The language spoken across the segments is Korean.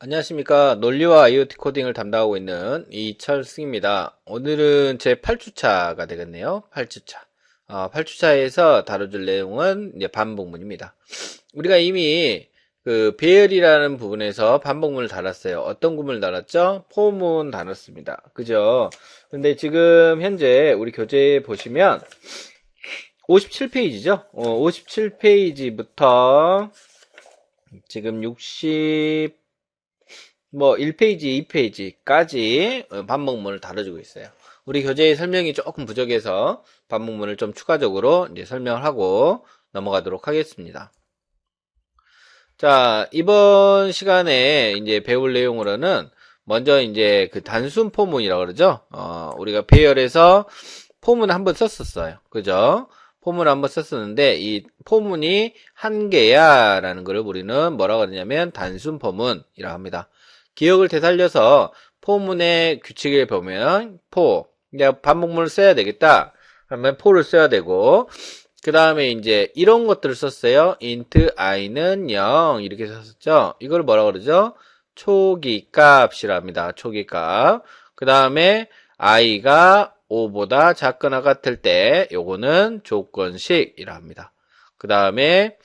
안녕하십니까. 논리와 IoT 코딩을 담당하고 있는 이철승입니다. 오늘은 제 8주차가 되겠네요. 8주차. 8주차에서 다뤄줄 내용은 이제 반복문입니다. 우리가 이미 그 배열이라는 부분에서 반복문을 달았어요. 어떤 구문을 달았죠? 포문 달았습니다. 그죠? 근데 지금 현재 우리 교재에 보시면 57페이지죠? 57페이지부터 지금 1페이지, 2페이지까지 반복문을 다뤄주고 있어요. 우리 교재의 설명이 조금 부족해서 반복문을 좀 추가적으로 이제 설명을 하고 넘어가도록 하겠습니다. 자, 이번 시간에 이제 배울 내용으로는 먼저 이제 그 단순 포문이라고 그러죠. 우리가 배열에서 포문 한번 썼었어요. 그죠? 포문 한번 썼었는데 이 포문이 한 개야 라는 걸 우리는 뭐라고 하냐면 단순 포문이라고 합니다. 기억을 되살려서 포문의 규칙을 보면 내가 반복문을 써야 되겠다. 그러면 포를 써야 되고 그 다음에 이제 이런 것들을 썼어요. int i는 0 이렇게 썼었죠. 이걸 뭐라고 그러죠? 초기 값이랍니다. 초기 값. 그 다음에 i가 5보다 작거나 같을 때 요거는 조건식이라 합니다. 그 다음에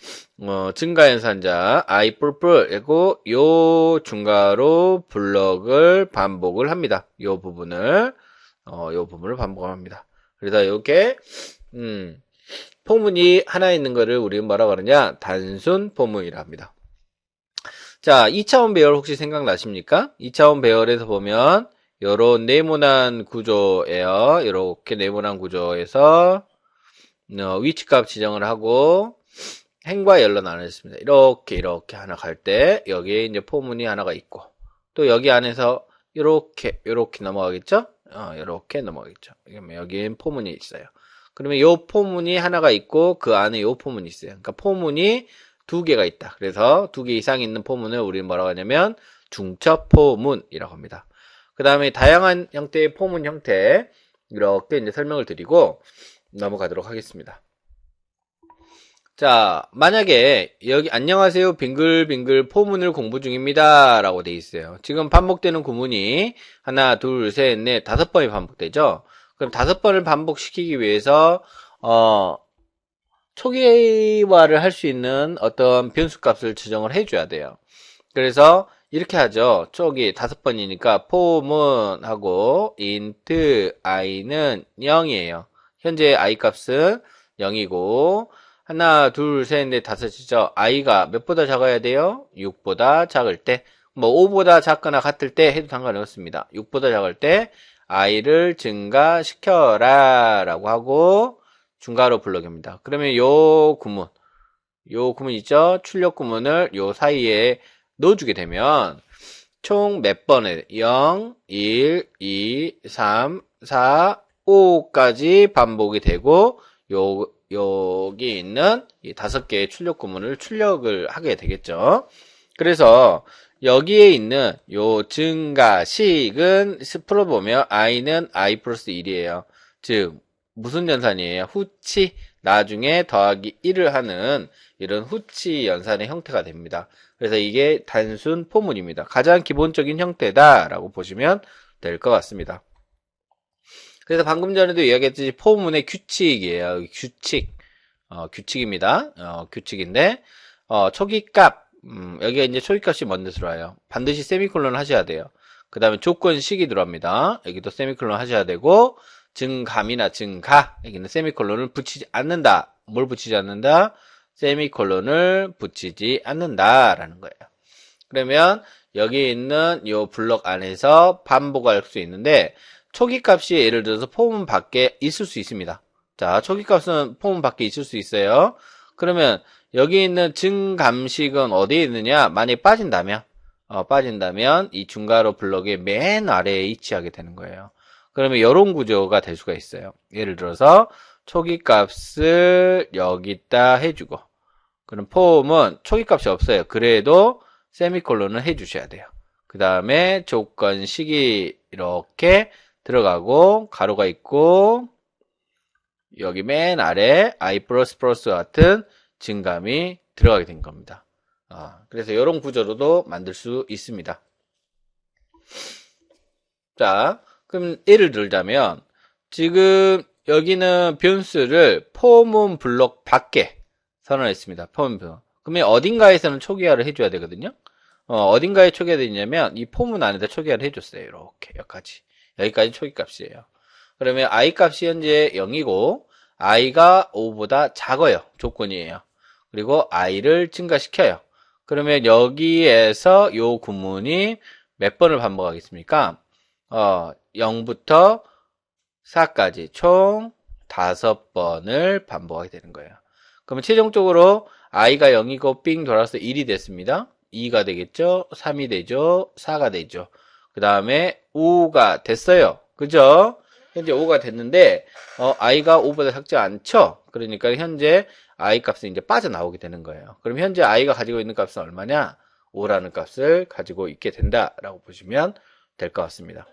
증가연산자 i 이고 요 중괄호 블럭을 반복을 합니다. 요 부분을 반복합니다. 그래서 요게 포문이 하나 있는 거를 우리는 뭐라고 하느냐? 단순 포문이라 합니다. 자, 2차원 배열 혹시 생각나십니까? 2차원 배열에서 보면 요런 네모난 구조예요. 이렇게 네모난 구조에서 위치값 지정을 하고 행과 열로 나눠졌습니다. 이렇게 하나 갈 때 여기에 이제 포문이 하나가 있고 또 여기 안에서 이렇게 넘어가겠죠? 이렇게 넘어가겠죠. 여기엔 포문이 있어요. 그러면 요 포문이 하나가 있고 그 안에 요 포문이 있어요. 그러니까 포문이 두 개가 있다. 그래서 두 개 이상 있는 포문을 우리는 뭐라고 하냐면 중첩 포문이라고 합니다. 그 다음에 다양한 형태의 포문 형태 이렇게 이제 설명을 드리고 넘어가도록 하겠습니다. 자, 만약에 여기 안녕하세요 빙글빙글 포문을 공부 중입니다 라고 돼 있어요. 지금 반복되는 구문이 하나, 둘, 셋, 넷, 5번이 반복되죠. 그럼 5번을 반복시키기 위해서 초기화를 할 수 있는 어떤 변수값을 지정을 해줘야 돼요. 그래서 이렇게 하죠. 초기 5번이니까 포문하고 int i는 0이에요. 현재 i 값은 0이고 하나, 둘, 셋, 넷, 5이죠. i가 몇보다 작아야 돼요? 6보다 작을 때, 5보다 작거나 같을 때 해도 상관이 없습니다. 6보다 작을 때 i를 증가시켜라 라고 하고 중괄호 블럭입니다. 그러면 요 구문 있죠? 출력 구문을 요 사이에 넣어주게 되면 총 몇 번에 0, 1, 2, 3, 4, 5까지 반복이 되고 여기 있는 이 5개의 출력 구문을 출력을 하게 되겠죠. 그래서 여기에 있는 요 증가식은 풀어보면 i는 i 플러스 1이에요. 즉 무슨 연산이에요? 후치 나중에 더하기 1을 하는 이런 후치 연산의 형태가 됩니다. 그래서 이게 단순 포문입니다. 가장 기본적인 형태다라고 보시면 될 것 같습니다. 그래서 방금 전에도 이야기했듯이 포문의 규칙이에요. 규칙입니다. 규칙인데 초기값 여기가 이제 초기값이 먼저 들어와요. 반드시 세미콜론 하셔야 돼요. 그 다음에 조건식이 들어갑니다. 여기도 세미콜론 하셔야 되고 증감이나 증가 여기는 세미콜론을 붙이지 않는다. 뭘 붙이지 않는다? 세미콜론을 붙이지 않는다라는 거예요. 그러면 여기 있는 이 블럭 안에서 반복할 수 있는데 초기값이 예를 들어서 포문 밖에 있을 수 있습니다. 자, 초기값은 포문 밖에 있을 수 있어요. 그러면 여기 있는 증감식은 어디에 있느냐? 만약에 빠진다면 이 중괄호 블럭의 맨 아래에 위치하게 되는 거예요. 그러면 이런 구조가 될 수가 있어요. 예를 들어서 초기값을 여기다 해주고 그럼 포문은 초기값이 없어요. 그래도 세미콜론을 해주셔야 돼요. 그 다음에 조건식이 이렇게 들어가고 가로가 있고 여기 맨 아래 i++ 같은 증감이 들어가게 된 겁니다. 그래서 이런 구조로도 만들 수 있습니다. 자, 그럼 예를 들자면 지금 여기는 변수를 포문 블록 밖에 선언했습니다. 포문 블록. 그러면 어딘가에서는 초기화를 해줘야 되거든요. 어딘가에 초기화 되냐면 이 포문 안에다 초기화를 해줬어요. 이렇게 여기까지 초기 값이에요. 그러면 i 값이 현재 0이고 i가 5보다 작아요. 조건이에요. 그리고 i를 증가시켜요. 그러면 여기에서 요 구문이 몇 번을 반복하겠습니까? 0부터 4까지 총 5번을 반복하게 되는 거예요. 그러면 최종적으로 i가 0이고 삥 돌아서 1이 됐습니다. 2가 되겠죠? 3이 되죠? 4가 되죠? 그 다음에 5가 됐어요. 그죠? 현재 5가 됐는데 i가 5보다 작지 않죠? 그러니까 현재 i 값은 이제 빠져나오게 되는 거예요. 그럼 현재 i가 가지고 있는 값은 얼마냐? 5라는 값을 가지고 있게 된다라고 보시면 될 것 같습니다.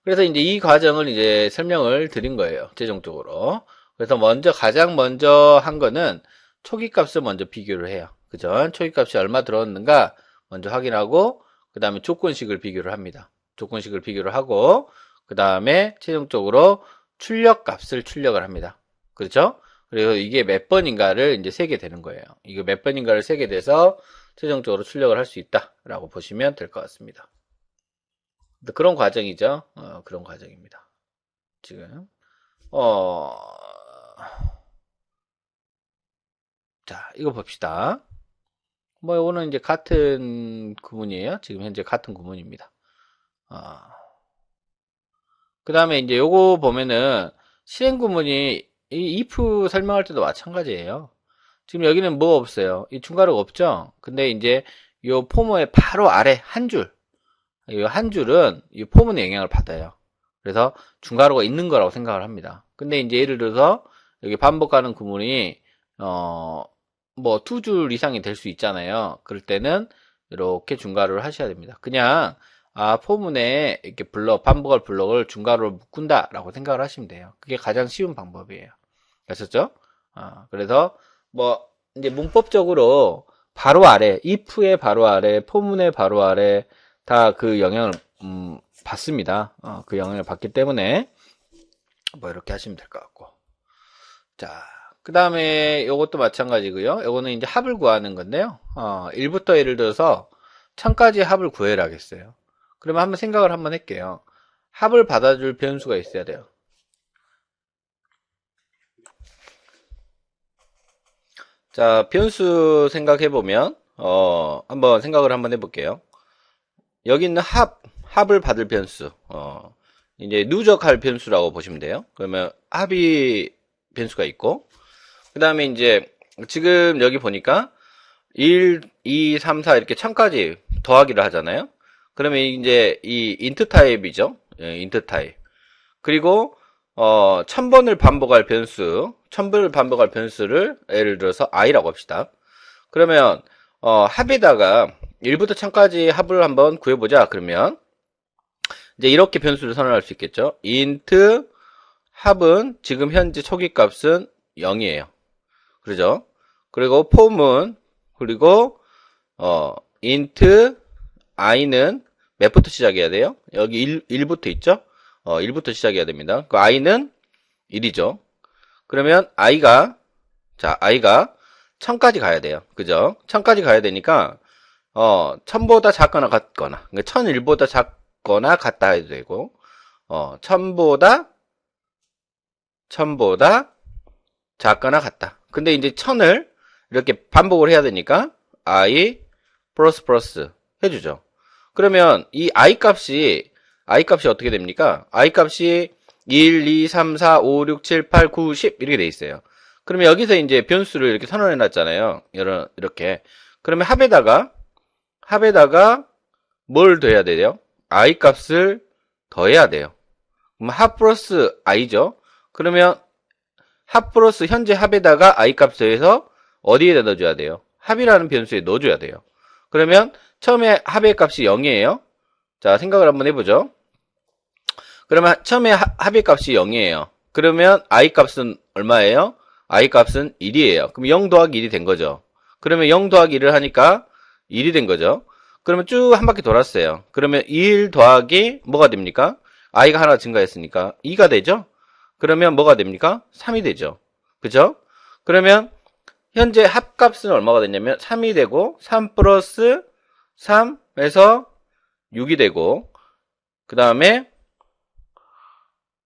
그래서 이제 이 과정을 이제 설명을 드린 거예요. 최종적으로. 그래서 가장 먼저 한 거는 초기 값을 먼저 비교를 해요. 그죠? 초기 값이 얼마 들어왔는가 먼저 확인하고, 그 다음에 조건식을 비교를 합니다. 조건식을 비교를 하고, 그 다음에 최종적으로 출력 값을 출력을 합니다. 그렇죠? 그래서 이게 몇 번인가를 이제 세게 되는 거예요. 이거 몇 번인가를 세게 돼서 최종적으로 출력을 할 수 있다라고 보시면 될 것 같습니다. 그런 과정이죠. 그런 과정입니다. 지금 자, 이거 봅시다. 뭐 이거는 이제 같은 구문이에요. 지금 현재 같은 구문입니다. 그 다음에 이제 요거 보면은 실행 구문이 이 if 설명할 때도 마찬가지예요. 지금 여기는 뭐가 없어요. 이 중괄호가 없죠. 근데 이제 요 포모의 바로 아래 한 줄, 이 한 줄은 이 포문의 영향을 받아요. 그래서 중괄호가 있는 거라고 생각을 합니다. 근데 이제 예를 들어서 여기 반복하는 구문이 뭐 두 줄 이상이 될 수 있잖아요. 그럴 때는 이렇게 중괄호를 하셔야 됩니다. 그냥 포문에 이렇게 반복할 블럭을 중괄호로 묶은다라고 생각을 하시면 돼요. 그게 가장 쉬운 방법이에요. 아셨죠? 그래서 뭐 이제 문법적으로 바로 아래, if의 바로 아래, 포문의 바로 아래 다 그 영향을 받습니다. 그 영향을 받기 때문에 뭐 이렇게 하시면 될 것 같고. 자, 그 다음에 요것도 마찬가지고요. 요거는 이제 합을 구하는 건데요. 1부터 예를 들어서 1000까지 합을 구해라 하겠어요. 그러면 한번 생각을 한번 할게요. 합을 받아줄 변수가 있어야 돼요. 자, 변수 생각해보면 한번 생각을 한번 해볼게요. 여기 있는 합을 받을 변수, 이제 누적할 변수라고 보시면 돼요. 그러면 합이 변수가 있고, 그 다음에 이제 지금 여기 보니까 1, 2, 3, 4 이렇게 1000까지 더하기를 하잖아요. 그러면 이제 이 인트 타입이죠. 인트 타입. 그리고 1000번을 반복할 변수, 1000번을 반복할 변수를 예를 들어서 i라고 합시다. 그러면 합에다가 1부터 1000까지 합을 한번 구해보자. 그러면 이제 이렇게 변수를 선언할 수 있겠죠. int 합은 지금 현재 초기 값은 0이에요. 그러죠? 그리고 포문, 그리고 int i는 몇부터 시작해야 돼요? 여기 1부터 있죠? 1부터 시작해야 됩니다. 그 i는 1이죠. 그러면 i가 1000까지 가야 돼요. 그죠? 1000까지 가야 되니까 1000보다 작거나 같거나, 그러니까 1001보다 작거나 같다 해도 되고, 1000보다 작거나 같다. 근데 이제 1000을 이렇게 반복을 해야 되니까 i 플러스 해주죠. 그러면 이 i 값이 어떻게 됩니까? i 값이 1, 2, 3, 4, 5, 6, 7, 8, 9, 10 이렇게 돼 있어요. 그러면 여기서 이제 변수를 이렇게 선언해 놨잖아요. 이렇게. 그러면 합에다가 뭘 더해야 돼요? i 값을 더해야 돼요. 그럼 합 플러스 i죠. 그러면 합 플러스 현재 합에다가 i 값 더해서 어디에다 넣어줘야 돼요? 합이라는 변수에 넣어줘야 돼요. 그러면 처음에 합의 값이 0이에요. 자, 생각을 한번 해보죠. 그러면 처음에 합의 값이 0이에요. 그러면 i 값은 얼마예요? i 값은 1이에요. 그럼 0 더하기 1이 된 거죠. 그러면 0 더하기 1을 하니까 1이 된 거죠. 그러면 쭉 한 바퀴 돌았어요. 그러면 1 더하기 뭐가 됩니까? i가 하나 증가했으니까 2가 되죠? 그러면 뭐가 됩니까? 3이 되죠. 그죠? 그러면 현재 합값은 얼마가 됐냐면 3이 되고 3 플러스 3에서 6이 되고 그 다음에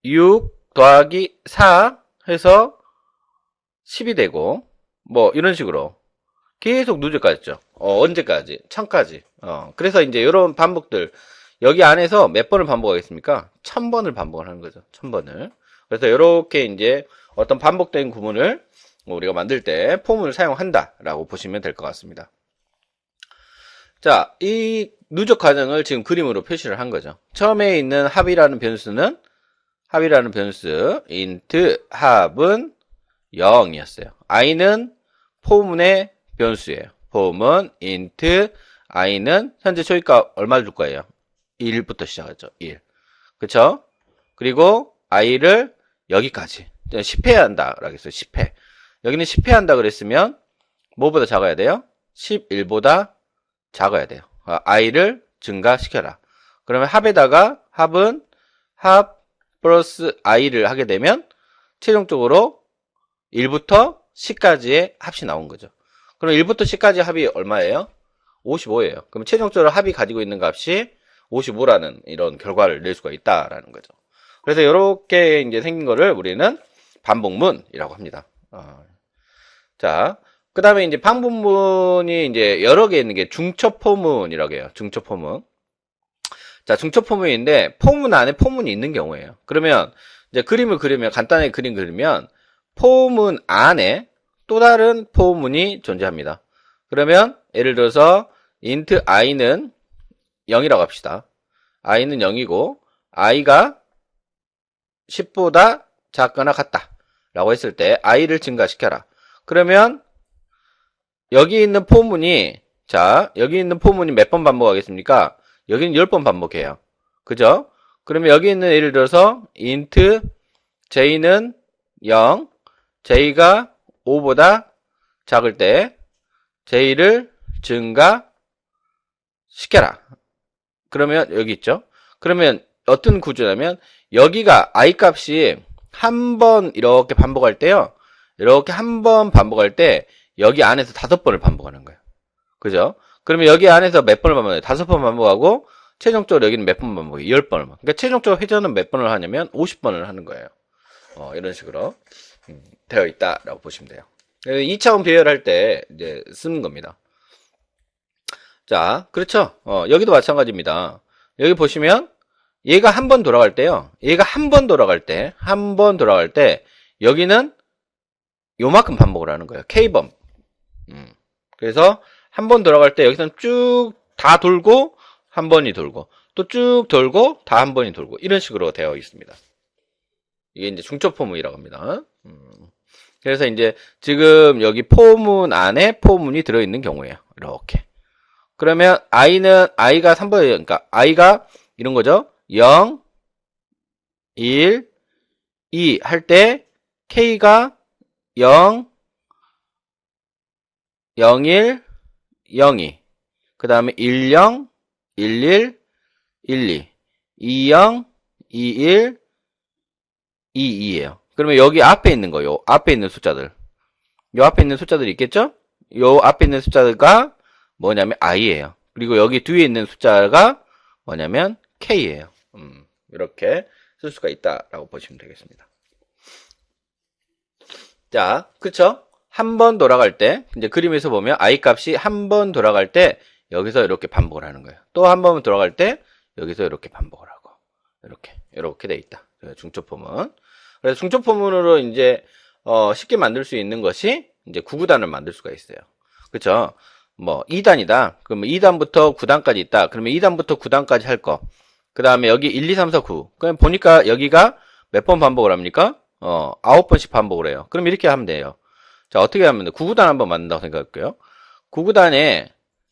6 더하기 4 해서 10이 되고 뭐 이런 식으로 계속 누적까지 있죠. 언제까지? 1000까지. 그래서 이제 이런 반복들 여기 안에서 몇 번을 반복하겠습니까? 1000번을 반복을 하는 거죠. 1000번을. 그래서 이렇게 이제 어떤 반복된 구문을 우리가 만들 때 포문을 사용한다라고 보시면 될 것 같습니다. 자, 이 누적 과정을 지금 그림으로 표시를 한 거죠. 처음에 있는 합이라는 변수 int 합은 0이었어요. i는 포문의 변수예요. 포문 int i는 현재 초기값 얼마 줄 거예요? 1부터 시작하죠. 1. 그쵸? 그리고 i를 여기까지 10회 한다라고 했어요. 10회. 여기는 10회 한다 그랬으면 뭐보다 작아야 돼요? 11보다 작아야 돼요. i를 증가시켜라. 그러면 합에다가 합은 합 플러스 i를 하게 되면 최종적으로 1부터 10까지의 합이 나온 거죠. 그럼 1부터 10까지 합이 얼마예요? 55예요. 그럼 최종적으로 합이 가지고 있는 값이 55라는 이런 결과를 낼 수가 있다라는 거죠. 그래서 이렇게 이제 생긴 거를 우리는 반복문이라고 합니다. 자, 그 다음에 이제 반복문이 이제 여러 개 있는 게 중첩포문이라고 해요. 중첩포문. 자, 중첩포문인데 포문 안에 포문이 있는 경우예요. 그러면 이제 그림을 그리면 간단하게 그림 그리면 포문 안에 또 다른 포문이 존재합니다. 그러면 예를 들어서 int i는 0이라고 합시다. i는 0이고 i가 10보다 작거나 같다 라고 했을 때 i를 증가시켜라. 그러면 여기 있는 포문이 몇 번 반복하겠습니까? 여기는 10번 반복해요. 그죠? 그러면 여기 있는 예를 들어서 int j는 0, j가 5보다 작을 때 j를 증가시켜라. 그러면 여기 있죠? 그러면 어떤 구조냐면 여기가 i 값이 한 번 이렇게 반복할 때요. 이렇게 한 번 반복할 때 여기 안에서 5번을 반복하는 거예요. 그죠? 그러면 여기 안에서 몇 번을 반복해요? 5번 반복하고 최종적으로 여기는 몇 번 반복해요? 10번을. 그러니까 최종적으로 회전은 몇 번을 하냐면 50번을 하는 거예요. 이런 식으로 되어 있다라고 보시면 돼요. 2차원 배열할 때 이제 쓰는 겁니다. 자, 그렇죠? 여기도 마찬가지입니다. 여기 보시면 얘가 한 번 돌아갈 때요. 얘가 한 번 돌아갈 때 여기는 요만큼 반복을 하는 거예요. K번. 그래서 한 번 돌아갈 때 여기서는 쭉 다 돌고 한 번이 돌고 또 쭉 돌고 다 한 번이 돌고 이런 식으로 되어 있습니다. 이게 이제 중첩포문이라고 합니다. 그래서 이제 지금 여기 포문 안에 포문이 들어있는 경우예요. 이렇게. 그러면 i가 3번, 그러니까 i가 이런 거죠. 0, 1, 2 할 때 k가 0, 01, 02. 그 다음에 10, 11, 12, 20, 21, 22예요. 그러면 여기 앞에 있는 거요. 앞에 있는 숫자들. 요 앞에 있는 숫자들이 있겠죠? 요 앞에 있는 숫자가 뭐냐면 i예요. 그리고 여기 뒤에 있는 숫자가 뭐냐면 k예요. 이렇게 쓸 수가 있다라고 보시면 되겠습니다. 자, 그쵸? 한 번 돌아갈 때, 이제 그림에서 보면 i 값이 한 번 돌아갈 때 여기서 이렇게 반복을 하는 거예요. 또 한 번 돌아갈 때 여기서 이렇게 반복을 하고 이렇게 돼 있다. 중첩포문. 그래서 중첩포문으로 이제 쉽게 만들 수 있는 것이 이제 9구단을 만들 수가 있어요. 그쵸? 뭐 2단이다. 그러면 2단부터 9단까지 있다. 그러면 2단부터 9단까지 할 거. 그 다음에 여기 1, 2, 3, 4, 9. 그럼 보니까 여기가 몇 번 반복을 합니까? 9번씩 반복을 해요. 그럼 이렇게 하면 돼요. 자, 어떻게 하면 돼? 9구단 한번 만든다고 생각할게요. 9구단에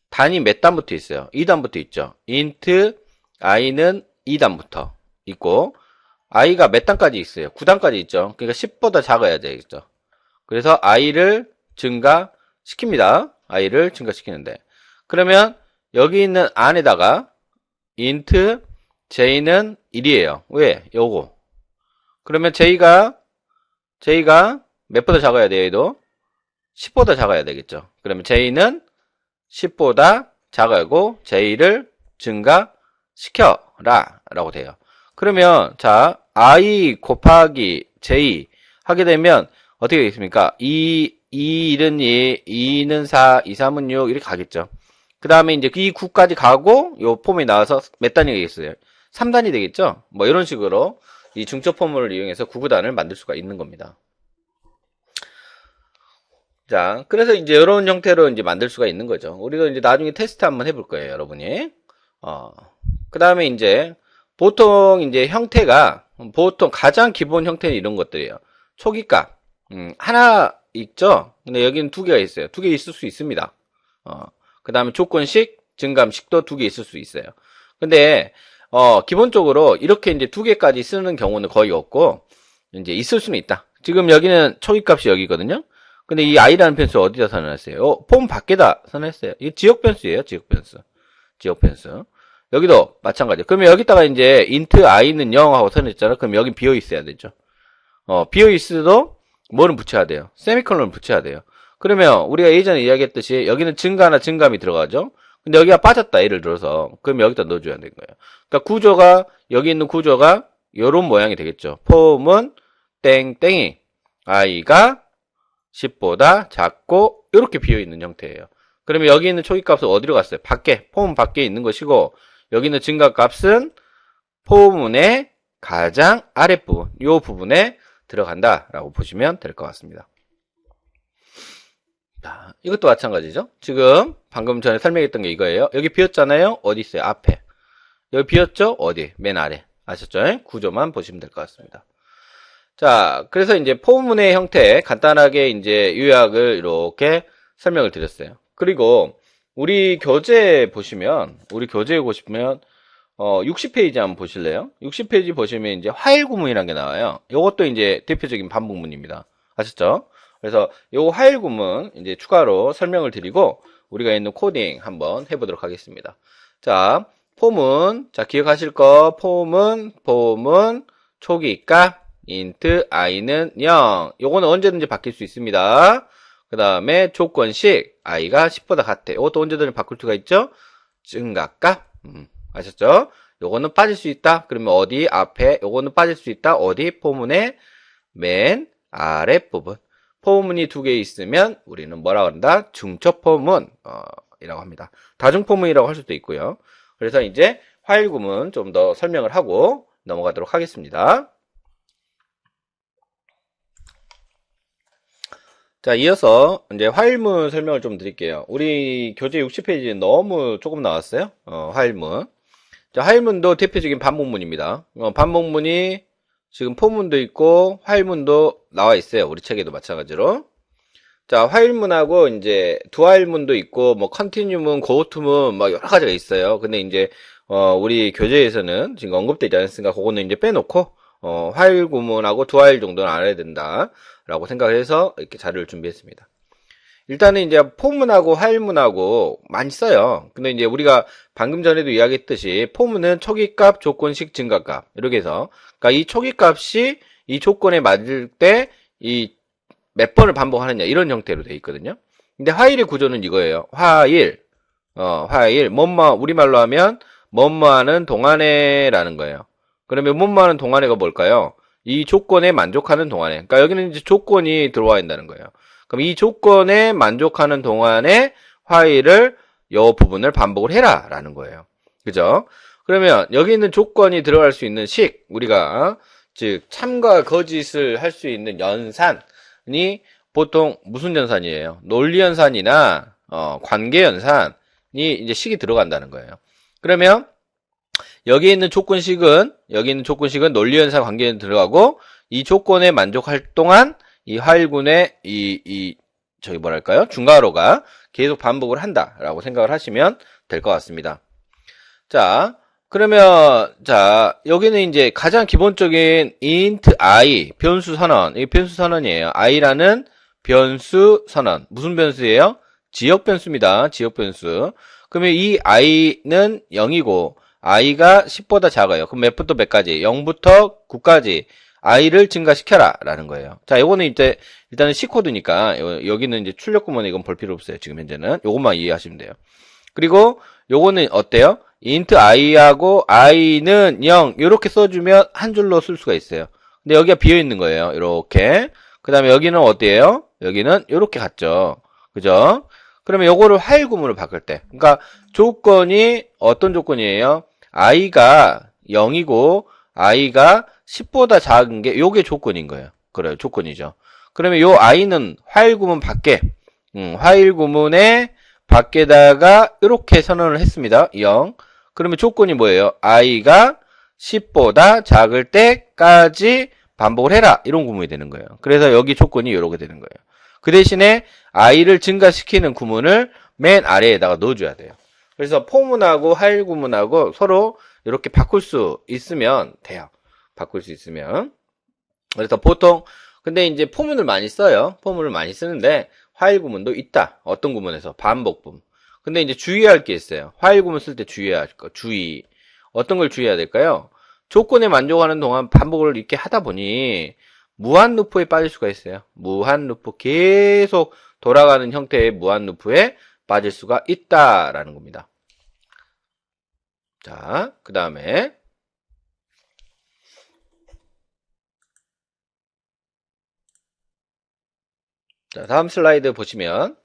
단이 몇 단부터 있어요? 2단부터 있죠. int i는 2단부터 있고 i가 몇 단까지 있어요? 9단까지 있죠. 그러니까 10보다 작아야 되겠죠. 그래서 i를 증가시킵니다. i를 증가시키는데. 그러면 여기 있는 안에다가 int j는 1이에요. 왜? 요거. 그러면 j가 몇보다 작아야 돼요, 얘도? 10보다 작아야 되겠죠. 그러면 j는 10보다 작아고 j를 증가시켜라 라고 돼요. 그러면 자 I 곱하기 j 하게 되면 어떻게 되겠습니까? 1은 2, 2는 4, 2, 3은 6 이렇게 가겠죠. 그 다음에 이제 이 9까지 가고 요 폼이 나와서 몇 단이 되겠어요? 3단이 되겠죠? 뭐 이런 식으로 이 중첩 포물을 이용해서 구구단을 만들 수가 있는 겁니다. 자, 그래서 이제 이런 형태로 이제 만들 수가 있는 거죠. 우리도 이제 나중에 테스트 한번 해볼 거예요, 여러분이. 그 다음에 이제 보통 이제 형태가 보통 가장 기본 형태는 이런 것들이에요. 초기값 하나 있죠. 근데 여기는 두 개가 있어요. 두 개 있을 수 있습니다. 그 다음에 조건식, 증감식도 두 개 있을 수 있어요. 근데 기본적으로 이렇게 이제 두 개까지 쓰는 경우는 거의 없고 이제 있을 수는 있다. 지금 여기는 초기값이 여기거든요. 근데 이 i라는 변수 어디다 선언했어요? 폼 밖에다 선언했어요. 이게 지역 변수예요, 지역 변수. 지역 변수. 여기도 마찬가지. 그러면 여기다가 이제 int i는 0 하고 선언했잖아. 그럼 여기 비어 있어야 되죠. 비어 있어도 뭐는 붙여야 돼요? 세미콜론을 붙여야 돼요. 그러면 우리가 예전에 이야기했듯이 여기는 증가나 증감이 들어가죠. 근데 여기가 빠졌다, 예를 들어서. 그럼 여기다 넣어줘야 되는 거예요. 그러니까 구조가, 여기 있는 구조가 요런 모양이 되겠죠. 폼은 땡땡이 i가 10보다 작고 이렇게 비어있는 형태예요. 그러면 여기 있는 초기값은 어디로 갔어요? 밖에, 폼 밖에 있는 것이고 여기 있는 증가값은 포문의 가장 아랫부분, 이 부분에 들어간다라고 보시면 될 것 같습니다. 자, 이것도 마찬가지죠. 지금 방금 전에 설명했던 게 이거예요. 여기 비었잖아요. 어디 있어요? 앞에. 여기 비었죠? 어디? 맨 아래. 아셨죠? 구조만 보시면 될 것 같습니다. 자, 그래서 이제 포문의 형태 간단하게 이제 요약을 이렇게 설명을 드렸어요. 그리고 우리 교재 보시면 60페이지 한번 보실래요? 60페이지 보시면 이제 화일 구문이라는 게 나와요. 이것도 이제 대표적인 반복문입니다. 아셨죠? 그래서 요 화일 구문 이제 추가로 설명을 드리고 우리가 있는 코딩 한번 해보도록 하겠습니다. 자, 폼은 자 기억하실 거 폼은 초기값 int i는 0. 요거는 언제든지 바뀔 수 있습니다. 그 다음에 조건식 i가 10보다 같아. 이것도 언제든지 바꿀 수가 있죠. 증가값 아셨죠? 요거는 빠질 수 있다. 그러면 어디 앞에 요거는 빠질 수 있다. 어디 포문의 맨 아랫부분. 포문이 두 개 있으면 우리는 뭐라고 한다? 중첩 포문 이라고 합니다. 다중 포문이라고 할 수도 있고요. 그래서 이제 화일 구문 좀 더 설명을 하고 넘어가도록 하겠습니다. 자, 이어서 이제 화일문 설명을 좀 드릴게요. 우리 교재 60페이지는 너무 조금 나왔어요. 화일문. 자, 화일문도 대표적인 반복문입니다. 반복문이 지금 포문도 있고 화일문도 나와 있어요. 우리 책에도 마찬가지로. 자, 화일문하고 이제 두화일문도 있고 뭐 컨티뉴문, 고토문 막 여러 가지가 있어요. 근데 이제 우리 교재에서는 지금 언급되지 않았으니까 그거는 이제 빼놓고 화일 구문하고 두화일 정도는 알아야 된다라고 생각을 해서 이렇게 자료를 준비했습니다. 일단은 이제 포문하고 화일문하고 많이 써요. 근데 이제 우리가 방금 전에도 이야기했듯이 포문은 초기값, 조건식, 증가값 이렇게 해서 그러니까 이 초기값이 이 조건에 맞을 때 이 몇 번을 반복하느냐 이런 형태로 되어 있거든요. 근데 화일의 구조는 이거예요. 화일, 뭐뭐 우리말로 하면 뭐뭐하는 동안에라는 거예요. 그러면 뭐뭐하는 동안에가 뭘까요? 이 조건에 만족하는 동안에. 그러니까 여기는 이제 조건이 들어와 있다는 거예요. 그럼 이 조건에 만족하는 동안에 화일을 요 부분을 반복을 해라 라는 거예요. 그죠? 그러면 여기 있는 조건이 들어갈 수 있는 식, 우리가 즉 참과 거짓을 할 수 있는 연산이 보통 무슨 연산이에요? 논리 연산이나 관계 연산이 이제 식이 들어간다는 거예요. 그러면 여기 있는 조건식은 논리 연산 관계는 들어가고 이 조건에 만족할 동안 이 화일군의 저기 뭐랄까요? 중괄호가 계속 반복을 한다라고 생각을 하시면 될 것 같습니다. 자, 그러면 자, 여기는 이제 가장 기본적인 int i 변수 선언. 이 변수 선언이에요. i라는 변수 선언. 무슨 변수예요? 지역 변수입니다. 지역 변수. 그러면 이 i는 0이고 i가 10보다 작아요. 그럼 몇부터 몇까지? 0부터 9까지 i를 증가시켜라 라는 거예요. 자, 요거는 이제 일단은 C코드니까 여기는 이제 출력 구문에 이건 볼 필요 없어요. 지금 현재는 요것만 이해하시면 돼요. 그리고 요거는 어때요? int i하고 i는 0 이렇게 써주면 한 줄로 쓸 수가 있어요. 근데 여기가 비어있는 거예요. 이렇게. 그 다음에 여기는 어때요? 여기는 이렇게 갔죠. 그죠? 그러면 요거를 화일 구문으로 바꿀 때. 그러니까 조건이 어떤 조건이에요? i가 0이고 i가 10보다 작은 게 요게 조건인 거예요. 그래요. 조건이죠. 그러면 요 i는 화일 구문 밖에 화일 구문에 밖에다가 이렇게 선언을 했습니다. 0. 그러면 조건이 뭐예요? i가 10보다 작을 때까지 반복을 해라. 이런 구문이 되는 거예요. 그래서 여기 조건이 이렇게 되는 거예요. 그 대신에 i를 증가시키는 구문을 맨 아래에다가 넣어줘야 돼요. 그래서 포문하고 화일 구문하고 서로 이렇게 바꿀 수 있으면 돼요. 바꿀 수 있으면. 그래서 보통 근데 이제 포문을 많이 써요. 포문을 많이 쓰는데 화일 구문도 있다. 어떤 구문에서? 반복분. 근데 이제 주의할 게 있어요. 화일 구문 쓸 때 주의해야 할 거. 주의. 어떤 걸 주의해야 될까요? 조건에 만족하는 동안 반복을 이렇게 하다 보니 무한 루프에 빠질 수가 있어요. 무한 루프 계속 돌아가는 형태의 무한 루프에 빠질 수가 있다라는 겁니다. 자, 그 다음에 자, 다음 슬라이드 보시면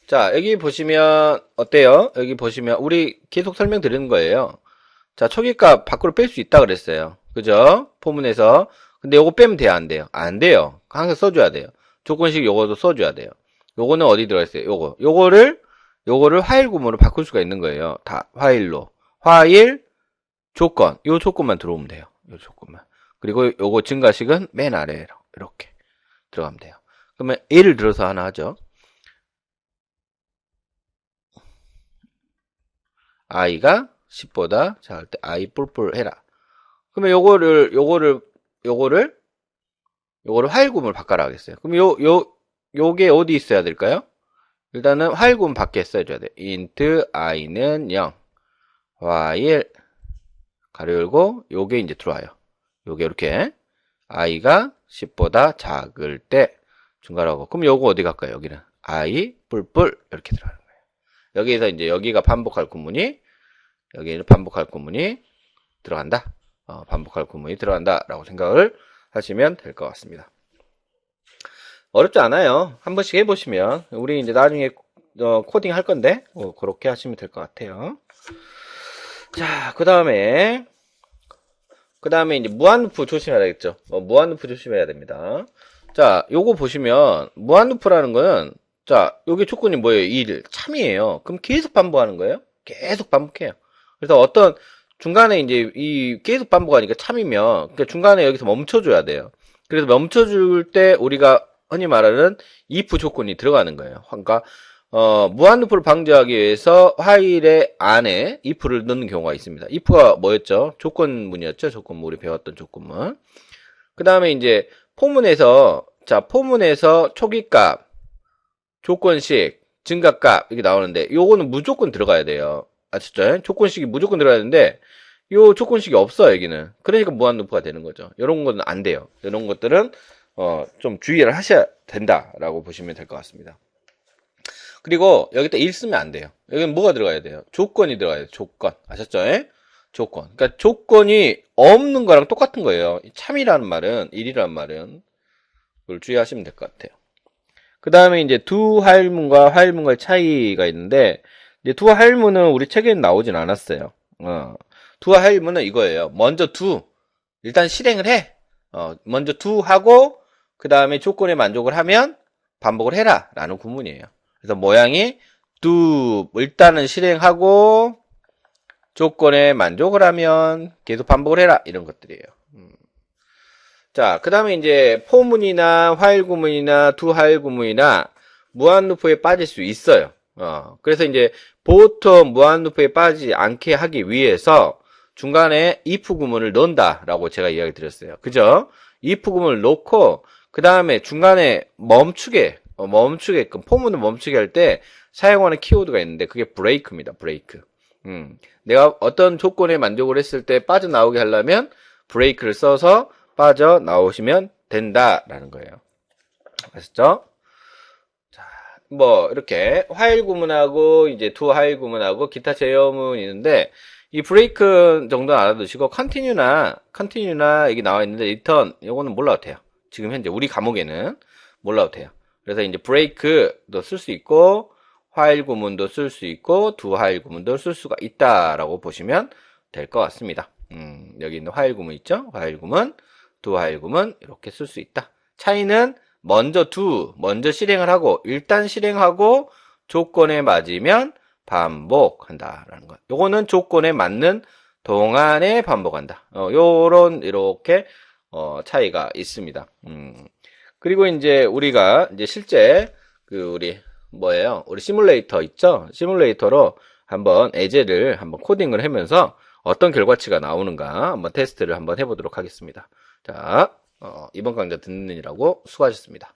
자, 여기 보시면 어때요? 여기 보시면 우리 계속 설명드리는 거예요. 자, 초기값 밖으로 뺄 수 있다 그랬어요. 그죠? 포문에서. 근데 요거 빼면 돼요? 안 돼요? 안 돼요. 항상 써줘야 돼요. 조건식 요거도 써줘야 돼요. 요거는 어디 들어있어요? 요거를 화일 구문으로 바꿀 수가 있는 거예요. 다 화일로. 화일, 조건. 요 조건만 들어오면 돼요. 요 조건만. 그리고 요거 증가식은 맨 아래로 이렇게 들어가면 돼요. 그러면 예를 들어서 하나 하죠. i가 10보다 작을 때 i 뿔뿔 해라. 그러면 요거를 화일 구문을 바꿔라 하겠어요. 그럼 요게 어디 있어야 될까요? 일단은 화일 구문 밖에 써줘야 돼. int i는 0 화일 가로 열고 요게 이제 들어와요. 요게 이렇게 i가 10보다 작을 때 중괄하고 그럼 요거 어디 갈까요? 여기는 i 뿔뿔 이렇게 들어가는 거예요. 여기에서 이제 여기가 반복할 구문이 여기는 반복할 구문이 들어간다. 반복할 구문이 들어간다라고 생각을 하시면 될 것 같습니다. 어렵지 않아요. 한 번씩 해보시면 우리 이제 나중에 코딩 할 건데 그렇게 하시면 될 것 같아요. 자, 그 다음에 이제 무한루프 조심해야 되겠죠. 무한루프 조심해야 됩니다. 자, 요거 보시면 무한루프라는 거는 자, 요게 조건이 뭐예요? 1 참이에요. 그럼 계속 반복하는 거예요? 계속 반복해요. 그래서 어떤 중간에 이제 이 계속 반복하니까 참이면 그러니까 중간에 여기서 멈춰줘야 돼요. 그래서 멈춰줄 때 우리가 흔히 말하는 if 조건이 들어가는 거예요. 그러니까 무한루프를 방지하기 위해서 화일의 안에 if를 넣는 경우가 있습니다. if가 뭐였죠? 조건문이었죠. 조건문 우리 배웠던 조건문. 그 다음에 이제 포문에서 초기값, 조건식, 증가값 이렇게 나오는데 요거는 무조건 들어가야 돼요. 아셨죠? 조건식이 무조건 들어가야 되는데 요 조건식이 없어요. 여기는. 그러니까 무한루프가 되는 거죠. 이런 거는 안 돼요. 이런 것들은 좀 주의를 하셔야 된다라고 보시면 될 것 같습니다. 그리고 여기다 1 쓰면 안 돼요. 여기는 뭐가 들어가야 돼요? 조건이 들어가야 돼요. 조건. 아셨죠? 조건. 그러니까 조건이 없는 거랑 똑같은 거예요. 참이라는 말은 1이라는 말은 그걸 주의하시면 될 것 같아요. 그 다음에 이제 두 화일문과 화일문과의 차이가 있는데 이제 두 화일문은 우리 책에는 나오진 않았어요. 두 화일문은 이거예요. 먼저 일단 실행을 해. 먼저 하고 그 다음에 조건에 만족을 하면 반복을 해라 라는 구문이에요. 그래서 모양이 일단은 실행하고 조건에 만족을 하면 계속 반복을 해라 이런 것들이에요. 자, 그 다음에 이제 포문이나 화일 구문이나 두 화일 구문이나 무한루프에 빠질 수 있어요. 그래서 이제 보통 무한루프에 빠지지 않게 하기 위해서 중간에 if 구문을 넣는다라고 제가 이야기 드렸어요. 그죠? if 구문을 넣고 그 다음에 중간에 멈추게끔 포문을 멈추게 할 때 사용하는 키워드가 있는데 그게 브레이크입니다. 브레이크. 내가 어떤 조건에 만족을 했을 때 빠져나오게 하려면 브레이크를 써서 빠져나오시면 된다라는 거예요. 아셨죠? 자, 뭐 이렇게 화일 구문하고 이제 두 화일 구문하고 기타 제어문이 있는데 이 브레이크 정도는 알아두시고 컨티뉴나 여기 나와 있는데 리턴 이거는 몰라도 돼요. 지금 현재 우리 과목에는 몰라도 돼요. 그래서 이제 브레이크도 쓸 수 있고 화일 구문도 쓸 수 있고 두 화일 구문도 쓸 수가 있다라고 보시면 될 것 같습니다. 여기 있는 화일 구문 있죠? 화일 구문, 두 화일 구문 이렇게 쓸 수 있다. 차이는 먼저 실행을 하고 일단 실행하고 조건에 맞으면 반복한다라는 것. 요거는 조건에 맞는 동안에 반복한다. 요런 이렇게 차이가 있습니다. 그리고 이제 우리가 이제 실제 우리 시뮬레이터 있죠? 시뮬레이터로 한번 예제를 한번 코딩을 하면서 어떤 결과치가 나오는가 한번 테스트를 한번 해보도록 하겠습니다. 자, 이번 강좌 듣느라고 수고하셨습니다.